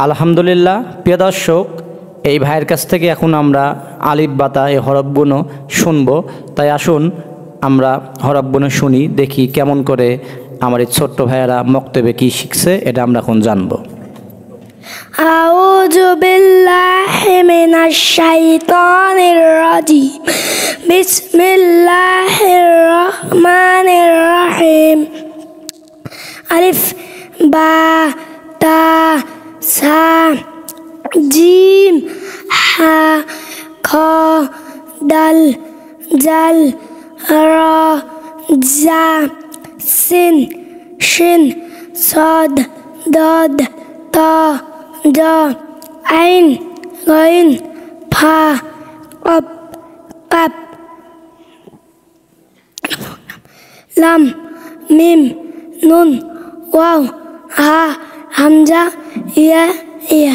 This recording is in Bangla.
আলহামদুলিল্লাহ প্রিয় দর্শক, এই ভাইয়ের কাছ থেকে এখন আমরা আলিফ বাতা এই হরফগুলো শুনব। তাই আসুন আমরা হরফগুলো শুনি, দেখি কেমন করে আমার এই ছোট্ট ভাইয়েরা মক্তবে কি শিখছে, এটা আমরা এখন জানবো। আউযু বিল্লাহি মিনাশ শাইতানির রাজিম। বিসমিল্লাহির রহমানির রহিম। আলিফ বা তা সা জিম হা খ দাল জাল র জা সিন শিন সাদ দাদ তা জা আইন গাইন ফা কফ কাফ লাম মিম নুন ওয়াও হা হামজা ইয়া ইয়া।